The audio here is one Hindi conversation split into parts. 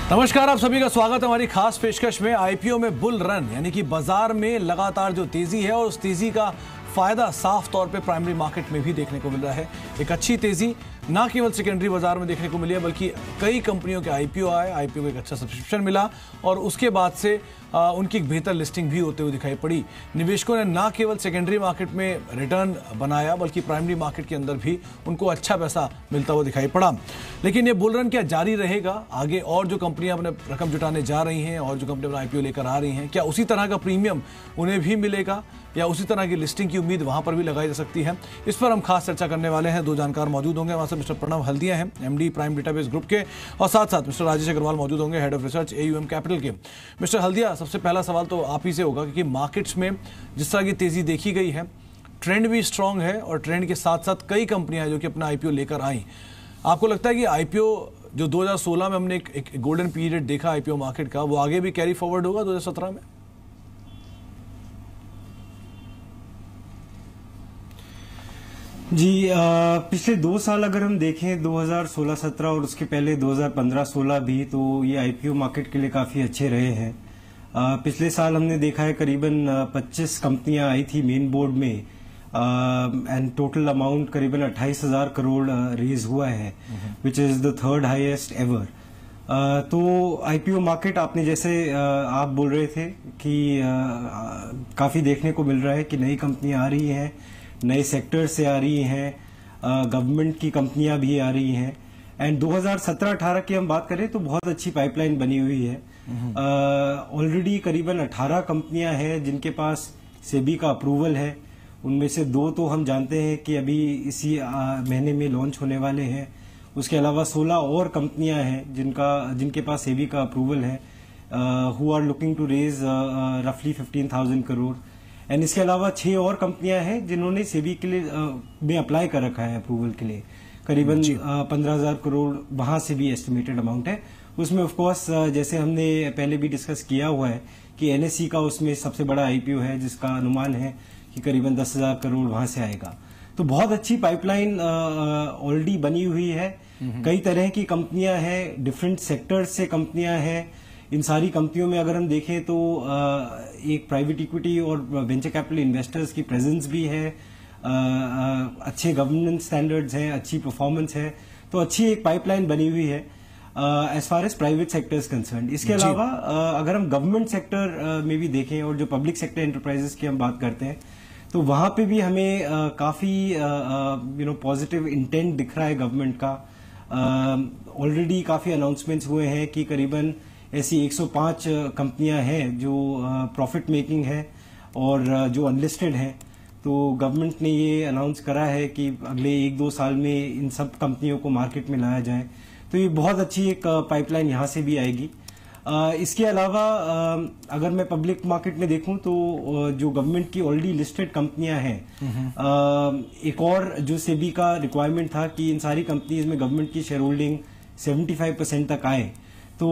नमस्कार, आप सभी का स्वागत है हमारी खास पेशकश में। आईपीओ में बुल रन यानी कि बाजार में लगातार जो तेजी है और उस तेजी का फायदा साफ तौर पे प्राइमरी मार्केट में भी देखने को मिल रहा है। एक अच्छी तेजी ना केवल सेकेंडरी बाजार में देखने को मिली है बल्कि कई कंपनियों के आईपीओ आए, आईपीओ को एक अच्छा सब्सक्रिप्शन मिला और उसके बाद से उनकी एक बेहतर लिस्टिंग भी होते हुए दिखाई पड़ी। निवेशकों ने ना केवल सेकेंडरी मार्केट में रिटर्न बनाया बल्कि प्राइमरी मार्केट के अंदर भी उनको अच्छा पैसा मिलता हुआ दिखाई पड़ा। लेकिन ये बुल रन क्या जारी रहेगा आगे? और जो कंपनियां अपने रकम जुटाने जा रही हैं और जो कंपनी अपना आईपीओ लेकर आ रही हैं, क्या उसी तरह का प्रीमियम उन्हें भी मिलेगा या उसी तरह की लिस्टिंग की उम्मीद वहां पर भी लगाई जा सकती है? इस पर हम खास चर्चा करने वाले हैं। दो जानकार मौजूद होंगे हमारे साथ। मिस्टर प्रणव हल्दिया हैं, एमडी प्राइम डेटाबेस ग्रुप के, और साथ साथ मिस्टर राजेश अग्रवाल मौजूद होंगे, head of research AUM capital के। मिस्टर हल्दिया, सबसे पहला सवाल तो आप ही से होगा क्योंकि मार्केट्स में जिस तरह की तेजी देखी गई है, ट्रेंड भी स्ट्रांग है और ट्रेंड के साथ साथ कई कंपनियां जो कि अपना आईपीओ लेकर आई। आपको लगता है कि आईपीओ जो 2016 में हमने एक गोल्डन पीरियड देखा आईपीओ मार्केट का, वो आगे भी कैरी फॉरवर्ड होगा 2017 में? जी, पिछले 2 साल अगर हम देखें 2016-17 और उसके पहले 2015-16 भी, तो ये आईपीओ मार्केट के लिए काफी अच्छे रहे हैं। पिछले साल हमने देखा है करीबन 25 कंपनियां आई थी मेन बोर्ड में एंड टोटल अमाउंट करीबन 28,000 करोड़ रेज हुआ है, which is the third highest ever. तो आईपीओ मार्केट आपने जैसे आप बोल रहे थे कि काफी देखने को मिल रहा है कि नई कंपनियां आ रही हैं, नए सेक्टर से आ रही हैं, गवर्नमेंट की कंपनियां भी आ रही हैं। एंड 2017-18 की हम बात करें तो बहुत अच्छी पाइपलाइन बनी हुई है। ऑलरेडी करीबन 18 कंपनियां हैं जिनके पास सेबी का अप्रूवल है। उनमें से 2 तो हम जानते हैं कि अभी इसी महीने में लॉन्च होने वाले हैं। उसके अलावा 16 और कंपनियां हैं जिनके पास सेबी का अप्रूवल है, who are looking to raise रफली 15,000 करोड़। एंड इसके अलावा 6 और कंपनियां हैं जिन्होंने सेबी के लिए में अप्लाई कर रखा है अप्रूवल के लिए। करीबन 15,000 करोड़ वहां से भी एस्टिमेटेड अमाउंट है। उसमें ऑफ कोर्स जैसे हमने पहले भी डिस्कस किया हुआ है कि एनएसई का उसमें सबसे बड़ा आईपीओ है जिसका अनुमान है कि करीबन 10,000 करोड़ वहां से आएगा। तो बहुत अच्छी पाइपलाइन ऑलरेडी बनी हुई है। कई तरह की कंपनियां हैं, डिफरेंट सेक्टर्स से कंपनियां हैं। इन सारी कंपनियों में अगर हम देखें तो एक प्राइवेट इक्विटी और वेंचर कैपिटल इन्वेस्टर्स की प्रेजेंस भी है, अच्छे गवर्नेंस स्टैंडर्ड्स हैं, अच्छी परफॉर्मेंस है, तो अच्छी एक पाइपलाइन बनी हुई है as far as private sector is concern. इसके अलावा अगर हम गवर्नमेंट सेक्टर में भी देखें और जो पब्लिक सेक्टर एंटरप्राइजेस की हम बात करते हैं तो वहां पे भी हमें काफी पॉजिटिव इंटेंट दिख रहा है गवर्नमेंट का। ऑलरेडी काफी अनाउंसमेंट्स हुए हैं कि करीबन ऐसी 105 कंपनियां हैं जो प्रॉफिट मेकिंग है और जो अनलिस्टेड हैं। तो गवर्नमेंट ने ये अनाउंस करा है कि अगले 1-2 साल में इन सब कंपनियों को मार्केट में लाया जाए। तो ये बहुत अच्छी एक पाइपलाइन यहां से भी आएगी। इसके अलावा अगर मैं पब्लिक मार्केट में देखूं तो जो गवर्नमेंट की ऑलरेडी लिस्टेड कंपनियां हैं, एक और जो सेबी का रिक्वायरमेंट था कि इन सारी कंपनीज में गवर्नमेंट की शेयर होल्डिंग 75% तक आए, तो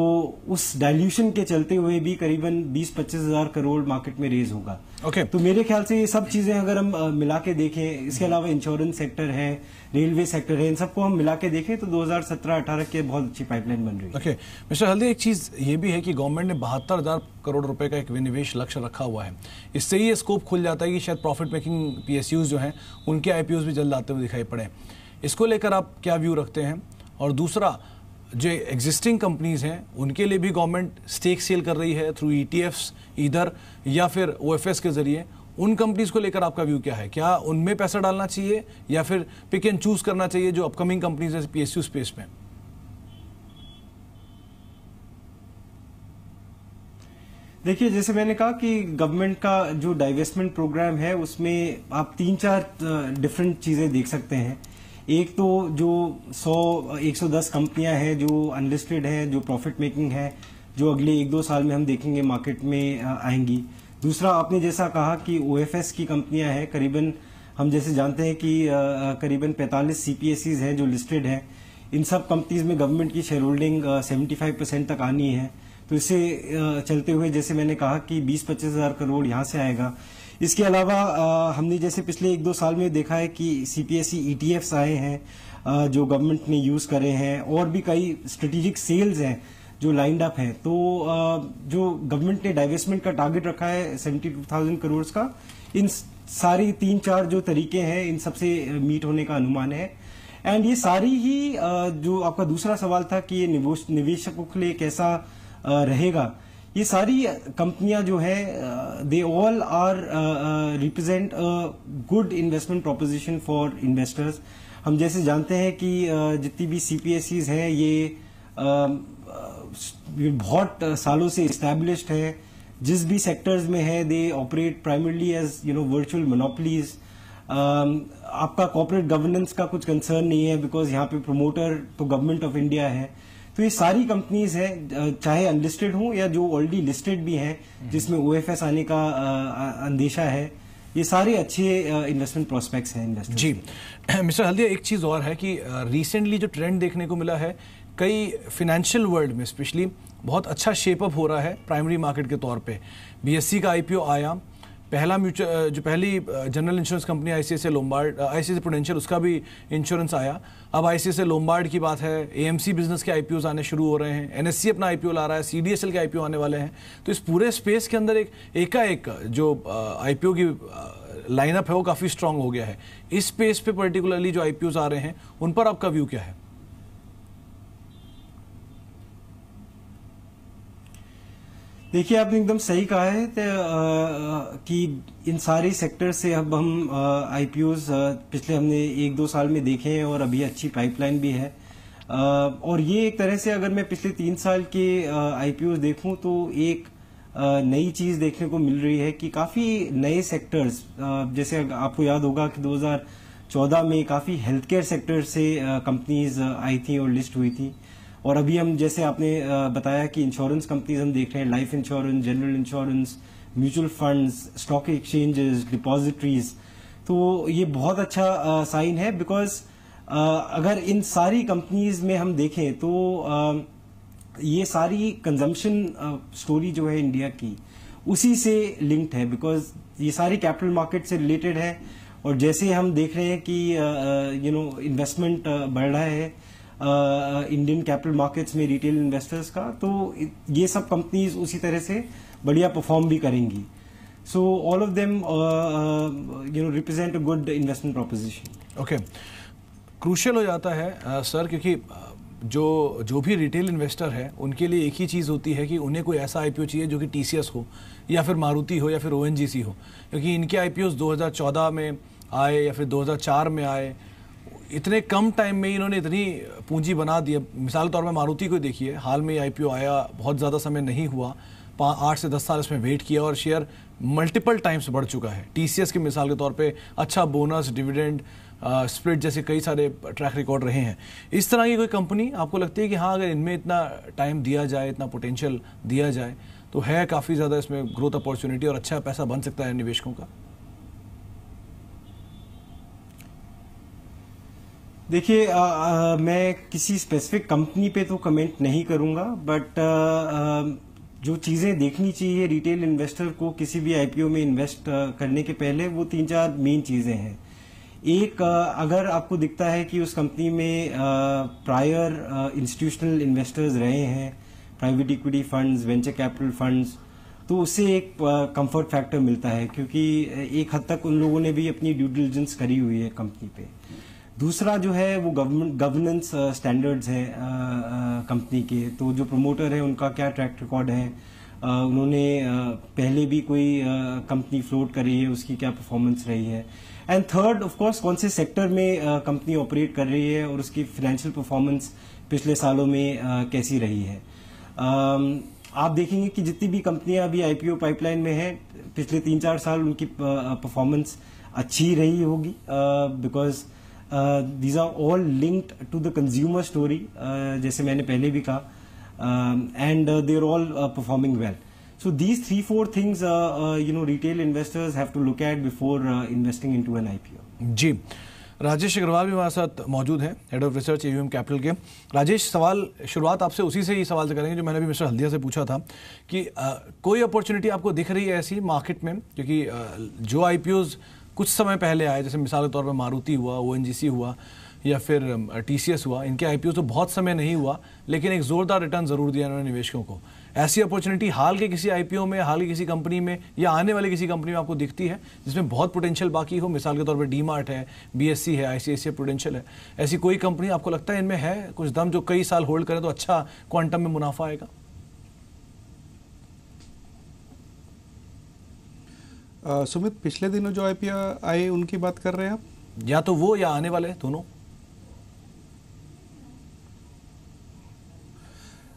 उस डाइल्यूशन के चलते हुए भी करीबन 20-25 हजार करोड़ मार्केट में रेज होगा। तो मेरे ख्याल से ये सब चीजें अगर हम मिला के देखें, इसके अलावा इंश्योरेंस सेक्टर है, रेलवे सेक्टर है, इन सबको हम मिला के देखें तो 2017-18 के बहुत अच्छी पाइपलाइन बन रही है। मिस्टर हल्दी, एक चीज ये भी है कि गवर्नमेंट ने 72,000 करोड़ रुपए का एक विनिवेश लक्ष्य रखा हुआ है। इससे ही ये स्कोप खुल जाता है कि शायद प्रॉफिट मेकिंग पीएसयूज जो हैं उनके आईपीओ भी जल्द आते हुए दिखाई पड़े। इसको लेकर आप क्या व्यू रखते हैं? और दूसरा, जो एग्जिस्टिंग कंपनीज हैं उनके लिए भी गवर्नमेंट स्टेक सेल कर रही है थ्रू ईटीएफ्स इधर या फिर ओएफएस के जरिए। उन कंपनीज को लेकर आपका व्यू क्या है? क्या उनमें पैसा डालना चाहिए या फिर पिक एंड चूज करना चाहिए जो अपकमिंग कंपनीज है पीएसयू स्पेस में? देखिए, जैसे मैंने कहा कि गवर्नमेंट का जो डाइवेस्टमेंट प्रोग्राम है उसमें आप 3-4 डिफरेंट चीजें देख सकते हैं। एक तो जो 100-110 कंपनियां हैं जो अनलिस्टेड हैं, जो प्रॉफिट मेकिंग है, जो अगले 1-2 साल में हम देखेंगे मार्केट में आएंगी। दूसरा, आपने जैसा कहा कि ओएफएस की कंपनियां हैं, करीबन हम जैसे जानते हैं कि करीबन 45 सीपीएसईज हैं जो लिस्टेड हैं। इन सब कंपनीज में गवर्नमेंट की शेयर होल्डिंग 75% तक आनी है। तो इससे चलते हुए जैसे मैंने कहा कि 20-25 हजार करोड़ यहां से आएगा। इसके अलावा हमने जैसे पिछले 1-2 साल में देखा है कि सीपीएसई ईटीएफ्स आए हैं जो गवर्नमेंट ने यूज करे हैं, और भी कई स्ट्रेटेजिक सेल्स हैं जो लाइंड अप है, तो जो गवर्नमेंट ने डाइवेस्टमेंट का टारगेट रखा है 72,000 करोड़ का, इन सारी 3-4 जो तरीके हैं इन सबसे मीट होने का अनुमान है। एंड ये सारी ही जो आपका दूसरा सवाल था कि ये निवेशकों के लिए कैसा रहेगा, ये सारी कंपनियां जो है they all are represent a good investment proposition for investors. हम जैसे जानते हैं कि जितनी भी सीपीएसईज हैं ये बहुत सालों से इस्टेब्लिश्ड है, जिस भी सेक्टर्स में है they operate primarily as virtual monopolies. आपका कॉर्पोरेट गवर्नेंस का कुछ कंसर्न नहीं है बिकॉज यहाँ पे प्रमोटर तो गवर्नमेंट ऑफ इंडिया है। तो ये सारी कंपनीज हैं, चाहे अनलिस्टेड हो या जो ऑलरेडी लिस्टेड भी हैं जिसमें ओएफएस आने का अंदेशा है, ये सारे अच्छे इन्वेस्टमेंट प्रोस्पेक्ट्स हैं इन्वेस्टर्स। जी मिस्टर हल्दिया, एक चीज़ और है कि रिसेंटली जो ट्रेंड देखने को मिला है, कई फिनेंशियल वर्ल्ड में स्पेशली बहुत अच्छा शेपअप हो रहा है प्राइमरी मार्केट के तौर पे। बीएससी का आईपीओ आया, पहला जो पहली general insurance company ICICI Lombard, ICICI prudential, उसका भी इंश्योरेंस आया। अब आईसीआईसीआई लोम्बार्ड की बात है, एएमसी बिजनेस के आईपीओज आने शुरू हो रहे हैं, एनएससी अपना आईपीओ ला रहा है, सीडीएसएल के आईपीओ आने वाले हैं। तो इस पूरे स्पेस के अंदर एकाएक जो आईपीओ की लाइनअप है वो काफ़ी स्ट्रांग हो गया है। इस स्पेस पे पर्टिकुलरली जो आईपीओज आ रहे हैं उन पर आपका व्यू क्या है? देखिए, आपने एकदम सही कहा है कि इन सारे सेक्टर से अब हम आईपीओज पिछले हमने 1-2 साल में देखे हैं और अभी अच्छी पाइपलाइन भी है। और ये एक तरह से अगर मैं पिछले 3 साल के आईपीओज देखूं तो एक नई चीज देखने को मिल रही है कि काफी नए सेक्टर्स, जैसे आपको याद होगा कि 2014 में काफी हेल्थ केयर सेक्टर से कंपनीज आई थी और लिस्ट हुई थी। और अभी हम जैसे आपने बताया कि इंश्योरेंस कंपनीज हम देख रहे हैं, life insurance, general insurance, mutual funds, stock exchanges, depositories. तो ये बहुत अच्छा साइन है बिकॉज अगर इन सारी कंपनीज में हम देखें तो ये सारी कंजम्पशन स्टोरी जो है इंडिया की उसी से लिंक्ड है, बिकॉज ये सारी कैपिटल मार्केट से रिलेटेड है। और जैसे हम देख रहे हैं कि इन्वेस्टमेंट बढ़ रहा है इंडियन कैपिटल मार्केट्स में रिटेल इन्वेस्टर्स का, तो ये सब कंपनीज उसी तरह से बढ़िया परफॉर्म भी करेंगी। So all of them represent a good investment proposition. Okay, crucial हो जाता है सर, क्योंकि जो भी रिटेल इन्वेस्टर है उनके लिए एक ही चीज़ होती है कि उन्हें कोई ऐसा आईपीओ चाहिए जो कि टीसीएस हो या फिर मारुति हो या फिर ओएनजीसी हो, क्योंकि इनके आईपीओ 2014 में आए या फिर 2004 में आए। इतने कम टाइम में इन्होंने इतनी पूंजी बना दी। मिसाल के तौर पर मारुति को देखिए, हाल में आईपीओ आया, बहुत ज़्यादा समय नहीं हुआ, 8 से 10 साल इसमें वेट किया और शेयर मल्टीपल टाइम्स बढ़ चुका है। टीसीएस की मिसाल के तौर पे अच्छा बोनस, डिविडेंड, स्प्लिट जैसे कई सारे ट्रैक रिकॉर्ड रहे हैं। इस तरह की कोई कंपनी आपको लगती है कि हाँ, अगर इनमें इतना टाइम दिया जाए, इतना पोटेंशियल दिया जाए तो है काफ़ी ज़्यादा इसमें ग्रोथ अपॉर्चुनिटी और अच्छा पैसा बन सकता है निवेशकों का? देखिए, मैं किसी स्पेसिफिक कंपनी पे तो कमेंट नहीं करूंगा, बट जो चीजें देखनी चाहिए रिटेल इन्वेस्टर को किसी भी आईपीओ में इन्वेस्ट करने के पहले, वो 3-4 मेन चीजें हैं। एक, अगर आपको दिखता है कि उस कंपनी में प्रायर इंस्टीट्यूशनल इन्वेस्टर्स रहे हैं, private equity funds, venture capital funds, तो उससे एक कंफर्ट फैक्टर मिलता है, क्योंकि एक हद तक उन लोगों ने भी अपनी ड्यू डिलिजेंस करी हुई है कंपनी पे। दूसरा जो है वो गवर्नेंस स्टैंडर्ड्स हैं कंपनी के, तो जो प्रमोटर है उनका क्या ट्रैक रिकॉर्ड है, उन्होंने पहले भी कोई कंपनी फ्लोट करी है, उसकी क्या परफॉर्मेंस रही है। एंड थर्ड, ऑफ कोर्स, कौन से सेक्टर में कंपनी ऑपरेट कर रही है और उसकी फाइनेंशियल परफॉर्मेंस पिछले सालों में कैसी रही है। आप देखेंगे कि जितनी भी कंपनियां अभी आईपीओ पाइपलाइन में है, पिछले 3-4 साल उनकी परफॉर्मेंस अच्छी रही होगी, because these are all linked to the consumer story, जैसे मैंने पहले भी कहा, and they're all performing well. So these 3-4 things retail investors have to look at before investing into an IPO. जी, राजेश अग्रवाल भी हमारे साथ मौजूद हैं, head of research AUM capital के। राजेश, सवाल शुरुआत आपसे उसी से ही सवाल से करेंगे जो मैंने भी मिस्टर हल्दिया से पूछा था कि कोई अपॉर्चुनिटी आपको दिख रही है ऐसी मार्केट में, क्योंकि जो आईपीओज कुछ समय पहले आए, जैसे मिसाल के तौर पर मारुति हुआ, ओएनजीसी हुआ, या फिर TCS हुआ, इनके IPO तो बहुत समय नहीं हुआ, लेकिन एक जोरदार रिटर्न जरूर दिया इन्होंने निवेशकों को। ऐसी अपॉर्चुनिटी हाल के किसी IPO में, हाल की किसी कंपनी में या आने वाली किसी कंपनी में आपको दिखती है जिसमें बहुत पोटेंशियल बाकी हो? मिसाल के तौर पर DMart है, BSC है, ICICI प्रूडेंशियल है, ऐसी कोई कंपनी आपको लगता है इनमें है कुछ दम जो कई साल होल्ड करें तो अच्छा क्वांटम में मुनाफा आएगा? सुमित, पिछले दिनों जो IPO आए उनकी बात कर रहे हैं आप? या तो वो या आने वाले दोनों।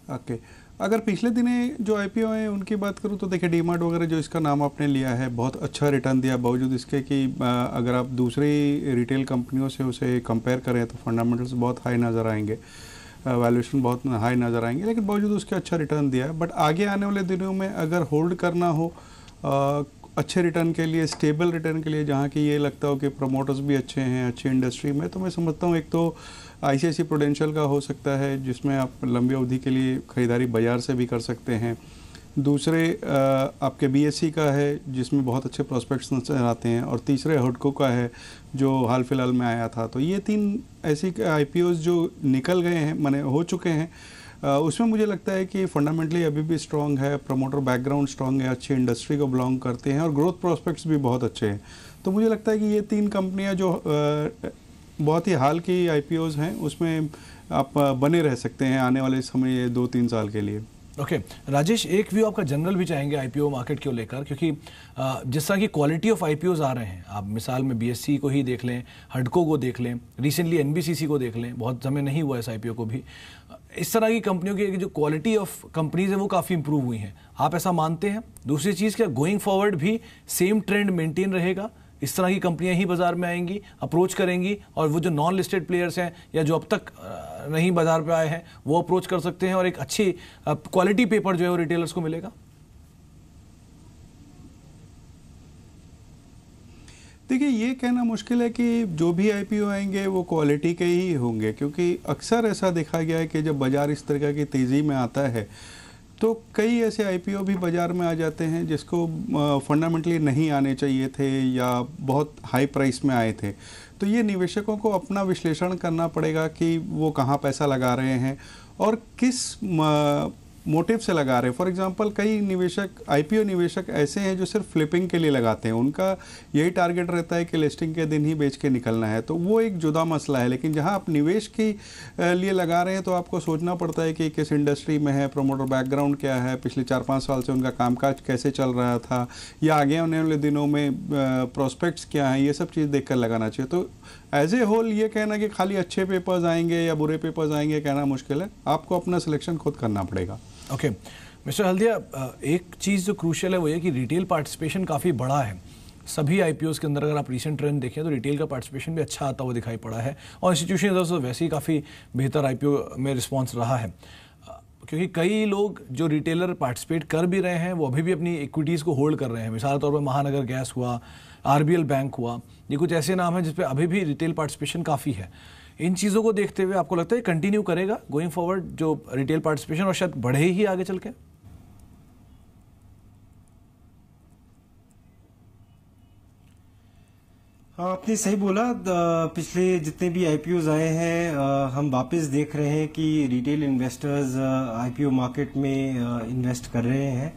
ओके, अगर पिछले दिने जो IPO आए उनकी बात करूं तो देखिए DMart वगैरह जो इसका नाम आपने लिया है बहुत अच्छा रिटर्न दिया, बावजूद इसके कि अगर आप दूसरी रिटेल कंपनियों से उसे कंपेयर करें तो फंडामेंटल्स बहुत हाई नज़र आएंगे, वैल्यूएशन बहुत हाई नज़र आएंगे, लेकिन बावजूद उसके अच्छा रिटर्न दिया है। बट आगे आने वाले दिनों में अगर होल्ड करना हो अच्छे रिटर्न के लिए, स्टेबल रिटर्न के लिए, जहाँ की ये लगता हो कि प्रमोटर्स भी अच्छे हैं अच्छी इंडस्ट्री में, तो मैं समझता हूँ एक तो ICICI प्रूडेंशियल का हो सकता है जिसमें आप लंबी अवधि के लिए खरीदारी बाजार से भी कर सकते हैं। दूसरे आपके BSC का है जिसमें बहुत अच्छे प्रोस्पेक्ट्स नजर आते हैं, और तीसरे हुडको का है जो हाल फिलहाल में आया था। तो ये 3 ऐसी IPOs जो निकल गए हैं, माने हो चुके हैं, उसमें मुझे लगता है कि फंडामेंटली अभी भी स्ट्रांग है, प्रमोटर बैकग्राउंड स्ट्रांग है, अच्छी इंडस्ट्री को बिलोंग करते हैं और ग्रोथ प्रोस्पेक्ट्स भी बहुत अच्छे हैं। तो मुझे लगता है कि ये 3 कंपनियां जो बहुत ही हाल की IPOs हैं उसमें आप बने रह सकते हैं आने वाले समय 2-3 साल के लिए। ओके राजेश, एक व्यू आपका जनरल भी चाहेंगे IPO मार्केट को लेकर, क्योंकि जिस तरह की क्वालिटी ऑफ IPOs आ रहे हैं, आप मिसाल में BSC को ही देख लें, हडको को देख लें, रिसेंटली NBCC को देख लें, बहुत समय नहीं हुआ इस IPO को भी। इस तरह की कंपनियों की जो क्वालिटी ऑफ कंपनीज है वो काफ़ी इंप्रूव हुई हैं, आप ऐसा मानते हैं? दूसरी चीज़, क्या गोइंग फॉरवर्ड भी सेम ट्रेंड मेंटेन रहेगा? इस तरह की कंपनियां ही बाजार में आएंगी, अप्रोच करेंगी, और वो जो नॉन लिस्टेड प्लेयर्स हैं या जो अब तक नहीं बाजार पे आए हैं वो अप्रोच कर सकते हैं और एक अच्छी क्वालिटी पेपर जो है वो रिटेलर्स को मिलेगा? देखिए, ये कहना मुश्किल है कि जो भी IPO आएंगे वो क्वालिटी के ही होंगे, क्योंकि अक्सर ऐसा देखा गया है कि जब बाजार इस तरह की तेज़ी में आता है तो कई ऐसे IPO भी बाज़ार में आ जाते हैं जिसको फंडामेंटली नहीं आने चाहिए थे या बहुत हाई प्राइस में आए थे। तो ये निवेशकों को अपना विश्लेषण करना पड़ेगा कि वो कहाँ पैसा लगा रहे हैं और किस मोटिव से लगा रहे हैं। फॉर एग्जांपल, कई निवेशक IPO निवेशक ऐसे हैं जो सिर्फ फ्लिपिंग के लिए लगाते हैं, उनका यही टारगेट रहता है कि लिस्टिंग के दिन ही बेच के निकलना है, तो वो एक जुदा मसला है। लेकिन जहां आप निवेश के लिए लगा रहे हैं तो आपको सोचना पड़ता है कि किस इंडस्ट्री में है, प्रोमोटर बैकग्राउंड क्या है, पिछले 4-5 साल से उनका कामकाज कैसे चल रहा था, या आगे आने वाले दिनों में प्रोस्पेक्ट्स क्या हैं, ये सब चीज़ देख कर लगाना चाहिए। तो एज ए होल ये कहना कि खाली अच्छे पेपर्स आएंगे या बुरे पेपर्स आएंगे कहना मुश्किल है, आपको अपना सिलेक्शन खुद करना पड़ेगा। ओके मिस्टर हल्दिया, एक चीज़ जो क्रूशियल है वो ये कि रिटेल पार्टिसिपेशन काफ़ी बड़ा है सभी IPOs के अंदर। अगर आप रिसेंट ट्रेंड देखें तो रिटेल का पार्टिसिपेशन भी अच्छा आता हुआ दिखाई पड़ा है, और इंस्टीट्यूशन तरफ से वैसे ही काफ़ी बेहतर IPO में रिस्पॉन्स रहा है, क्योंकि कई लोग जो रिटेलर पार्टिसिपेट कर भी रहे हैं वो अभी भी अपनी इक्विटीज़ को होल्ड कर रहे हैं। मिसाल के तौर पर महानगर गैस हुआ, RBL बैंक हुआ, ये कुछ ऐसे नाम हैं जिस पे अभी भी रिटेल पार्टिसिपेशन काफ़ी है। इन चीज़ों को देखते हुए आपको लगता है कंटिन्यू करेगा गोइंग फॉरवर्ड जो रिटेल पार्टिसिपेशन, और शायद बढ़े ही आगे चल के? हाँ, आपने सही बोला। पिछले जितने भी IPOs आए हैं हम वापस देख रहे हैं कि रिटेल इन्वेस्टर्स IPO मार्केट में इन्वेस्ट कर रहे हैं।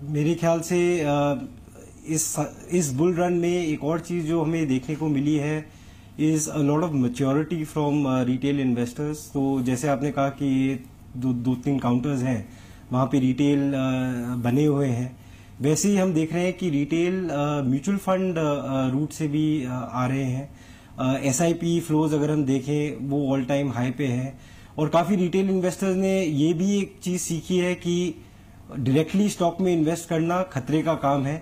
मेरे ख्याल से इस बुल रन में एक और चीज़ जो हमें देखने को मिली है is a lot of maturity from retail investors. तो जैसे आपने कहा कि ये 2-3 काउंटर्स हैं वहाँ पे रिटेल बने हुए हैं, वैसे ही हम देख रहे हैं कि रिटेल म्यूचुअल फंड रूट से भी आ रहे हैं। SIP फ्लोज अगर हम देखें वो ऑल टाइम हाई पे है, और काफ़ी रिटेल इन्वेस्टर्स ने ये भी एक चीज़ सीखी है कि डायरेक्टली स्टॉक में इन्वेस्ट करना खतरे का काम है,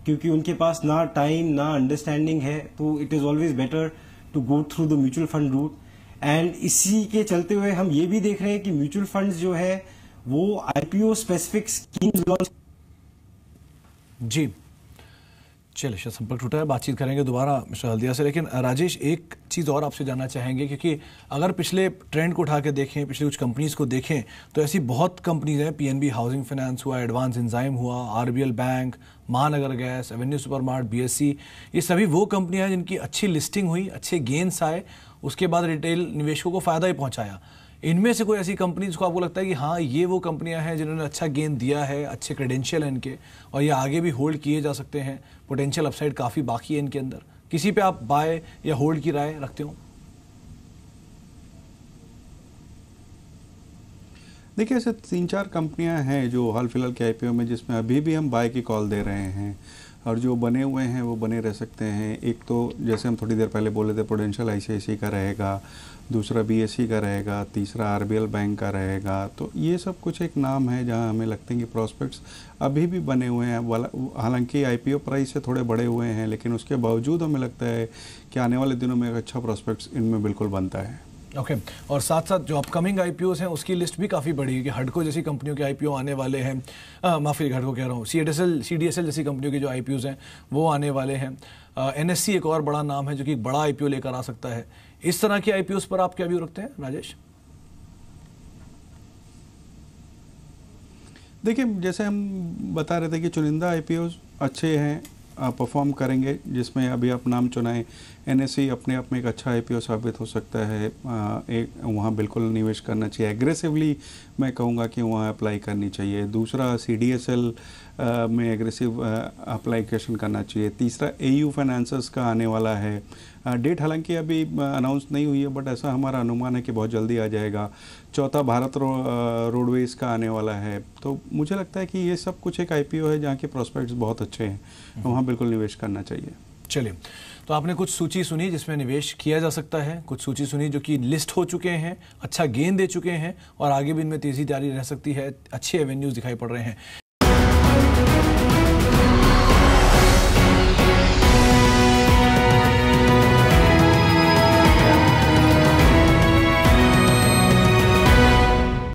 क्योंकि उनके पास ना टाइम ना अंडरस्टैंडिंग है। तो it is always better to go through the mutual fund route. And इसी के चलते हुए हम ये भी देख रहे हैं कि म्यूचुअल फंड्स जो है वो IPO स्पेसिफिक स्कीम्स लॉन्च। जी, चलिए, संपर्क टूटा है, बातचीत करेंगे दोबारा मिस्टर हल्दिया से। लेकिन राजेश, एक चीज़ और आपसे जानना चाहेंगे, क्योंकि अगर पिछले ट्रेंड को उठा के देखें, पिछले कुछ कंपनीज को देखें, तो ऐसी बहुत कंपनीज हैं। पीएनबी हाउसिंग फाइनेंस हुआ, एडवांस एंजाइम हुआ, आरबीएल बैंक, महानगर गैस, एवेन्यू सुपरमार्ट, बीएससी, ये सभी वो कंपनियां हैं जिनकी अच्छी लिस्टिंग हुई, अच्छे गेन्स आए, उसके बाद रिटेल निवेशकों को फायदा ही पहुंचाया। इनमें से कोई ऐसी कंपनी जिसको आपको लगता है कि हाँ, ये वो कंपनियां हैं जिन्होंने अच्छा गेन दिया है, अच्छे क्रेडेंशियल हैं इनके, और ये आगे भी होल्ड किए जा सकते हैं, पोटेंशियल अपसाइड काफ़ी बाकी है इनके अंदर, किसी पे आप बाय या होल्ड की राय रखते हो? देखिए, ऐसे 3-4 कंपनियां हैं जो हाल फिलहाल के आईपीओ में जिसमें अभी भी हम बाय की कॉल दे रहे हैं, और जो बने हुए हैं वो बने रह सकते हैं। एक तो जैसे हम थोड़ी देर पहले बोले थे, पोटेंशियल आईसीआईसीआई का रहेगा, दूसरा बीएससी का रहेगा, तीसरा आरबीएल बैंक का रहेगा। तो ये सब कुछ एक नाम है जहां हमें लगते हैं कि प्रॉस्पेक्ट्स अभी भी बने हुए हैं। हालांकि आईपीओ प्राइस से थोड़े बड़े हुए हैं, लेकिन उसके बावजूद हमें लगता है कि आने वाले दिनों में एक अच्छा प्रॉस्पेक्ट्स इनमें बिल्कुल बनता है। ओके और साथ साथ जो अपकमिंग आईपीओस हैं उसकी लिस्ट भी काफ़ी बड़ी है कि हडको जैसी कंपनियों के आईपीओ आने वाले हैं। माफ़ी, हडको कह रहा हूँ, सीडीएसएल जैसी कंपनियों के जो आईपीओस हैं वो आने वाले हैं। एनएससी एक और बड़ा नाम है जो कि एक बड़ा आईपीओ लेकर आ सकता है। इस तरह के आईपीओस पर आप क्या व्यू रखते हैं राजेश? देखिए, जैसे हम बता रहे थे कि चुनिंदा आईपीओ अच्छे हैं, परफॉर्म करेंगे, जिसमें अभी आप नाम चुनाएं। एनएससी अपने आप में एक अच्छा आईपीओ साबित हो सकता है। एक वहाँ बिल्कुल निवेश करना चाहिए, एग्रेसिवली मैं कहूँगा कि वहाँ अप्लाई करनी चाहिए। दूसरा, सीडीएसएल में एग्रेसिव अप्लाइकेशन करना चाहिए। तीसरा, एयू फाइनेंसर्स का आने वाला है। डेट हालांकि अभी अनाउंस नहीं हुई है, बट ऐसा हमारा अनुमान है कि बहुत जल्दी आ जाएगा। चौथा, भारत रोडवेज का आने वाला है। तो मुझे लगता है कि ये सब कुछ एक आईपीओ है जहाँ के प्रोस्पेक्ट्स बहुत अच्छे हैं, वहाँ बिल्कुल निवेश करना चाहिए। चलिए, तो आपने कुछ सूची सुनी जिसमें निवेश किया जा सकता है, कुछ सूची सुनी जो कि लिस्ट हो चुके हैं, अच्छा गेन दे चुके हैं और आगे भी इनमें तेजी जारी रह सकती है, अच्छे एवेन्यूज दिखाई पड़ रहे हैं।